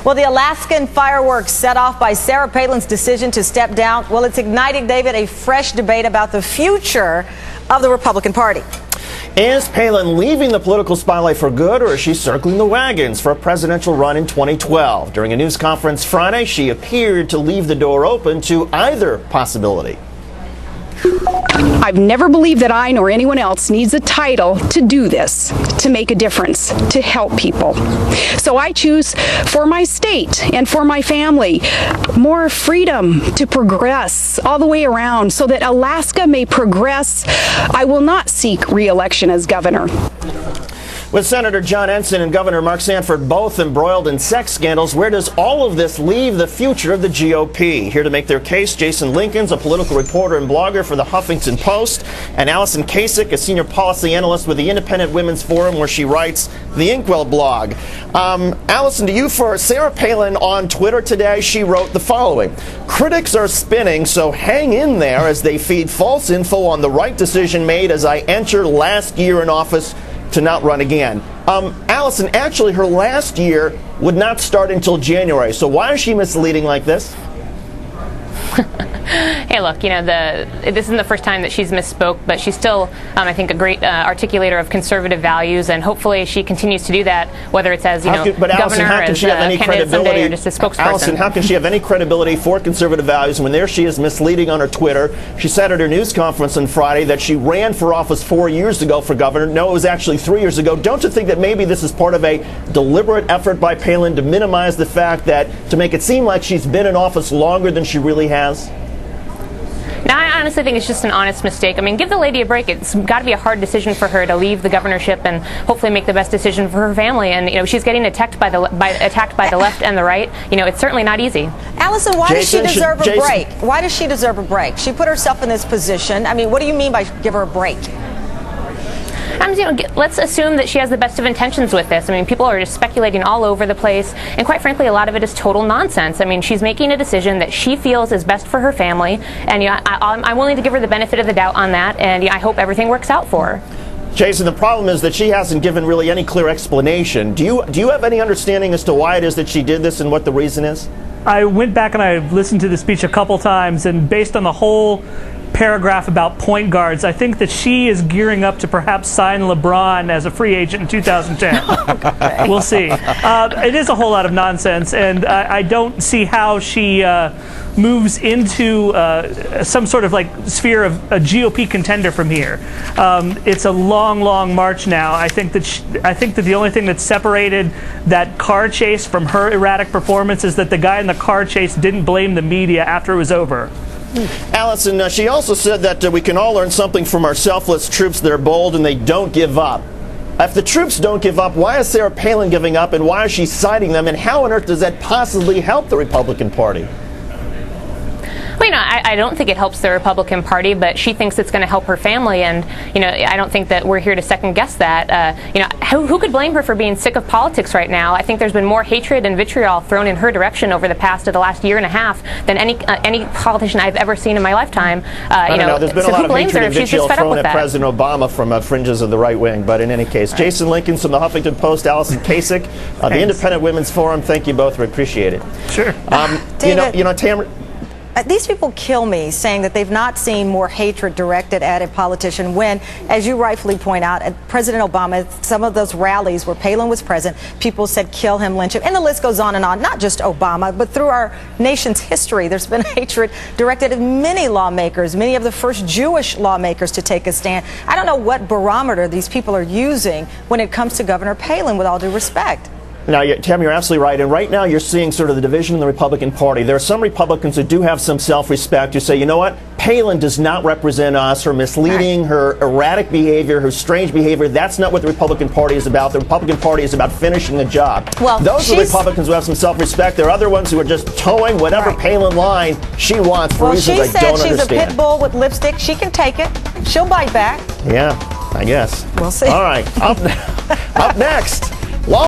Well, the Alaskan fireworks set off by Sarah Palin's decision to step down, well, it's igniting, David, a fresh debate about the future of the Republican Party. Is Palin leaving the political spotlight for good, or is she circling the wagons for a presidential run in 2012? During a news conference Friday, she appeared to leave the door open to either possibility. I've never believed that I nor anyone else needs a title to do this, to make a difference, to help people. So I choose for my state and for my family more freedom to progress all the way around so that Alaska may progress. I will not seek re-election as governor. With Senator John Ensign and Governor Mark Sanford both embroiled in sex scandals, where does all of this leave the future of the GOP? Here to make their case, Jason Lincoln's a political reporter and blogger for the Huffington Post, and Allison Kasic, a senior policy analyst with the Independent Women's Forum, where she writes the Inkwell blog. Allison, to you for Sarah Palin on Twitter today, she wrote the following: critics are spinning, so hang in there as they feed false info on the right decision made as I enter last year in office to not run again. Allison, actually her last year would not start until January, so why is she misleading like this? Hey, look, you know, this isn't the first time that she's misspoke, but she's still, I think, a great articulator of conservative values, and hopefully she continues to do that, whether it's as, but Allison, governor, how can as she have any credibility, or just a spokesperson. Allison, how can she have any credibility for conservative values when there she is misleading on her Twitter? She said at her news conference on Friday that she ran for office 4 years ago for governor. No, it was actually 3 years ago. Don't you think that maybe this is part of a deliberate effort by Palin to minimize the fact that, to make it seem like she's been in office longer than she really has? Now, I honestly think it's just an honest mistake. I mean, give the lady a break. It's got to be a hard decision for her to leave the governorship and hopefully make the best decision for her family. And she's getting attacked by the left and the right. It's certainly not easy. Allison, why does she deserve a break? Why does she deserve a break? She put herself in this position. I mean, what do you mean by give her a break? Let's assume that she has the best of intentions with this. I mean, people are just speculating all over the place, and quite frankly, a lot of it is total nonsense. I mean, she's making a decision that she feels is best for her family, and I'm willing to give her the benefit of the doubt on that, and I hope everything works out for her. Jason, the problem is that she hasn't given really any clear explanation. Do you have any understanding as to why it is that she did this and what the reason is? I went back and I listened to the speech a couple times, and based on the whole paragraph about point guards, I think that she is gearing up to perhaps sign LeBron as a free agent in 2010. We'll see. It is a whole lot of nonsense, and I don't see how she moves into some sort of sphere of a GOP contender from here. It's a long, long march now. I think that the only thing that separated that car chase from her erratic performance is that the guy in the car chase didn't blame the media after it was over. Allison, she also said that we can all learn something from our selfless troops. They're bold and they don't give up. If the troops don't give up, why is Sarah Palin giving up, and why is she citing them, and how on earth does that possibly help the Republican Party? Well, I don't think it helps the Republican Party, but she thinks it's going to help her family, and I don't think that we're here to second guess that. Who could blame her for being sick of politics right now? I think there's been more hatred and vitriol thrown in her direction over the last year and a half than any politician I've ever seen in my lifetime. I don't know. There's been a lot of hatred and vitriol thrown at President Obama from fringes of the right wing, but in any case, Jason Lincoln from the Huffington Post, Allison Kasic, the Independent Women's Forum. Thank you both. We appreciate it. Sure. David, Tamron. These people kill me saying that they've not seen more hatred directed at a politician when, as you rightfully point out, at President Obama, some of those rallies where Palin was present, people said kill him, lynch him, and the list goes on and on. Not just Obama, but through our nation's history, there's been hatred directed at many lawmakers, many of the first Jewish lawmakers to take a stand. I don't know what barometer these people are using when it comes to Governor Palin, with all due respect. Now, Tam, you're absolutely right. And right now you're seeing sort of the division in the Republican Party. There are some Republicans who do have some self-respect who say, you know what, Palin does not represent us. Her misleading, her erratic behavior, her strange behavior, that's not what the Republican Party is about. The Republican Party is about finishing the job. Well, those are Republicans who have some self-respect. There are other ones who are just towing whatever Palin line she wants for reasons I don't understand. She said she's a pit bull with lipstick. She can take it. She'll bite back. Yeah, I guess. We'll see. All right. Up next.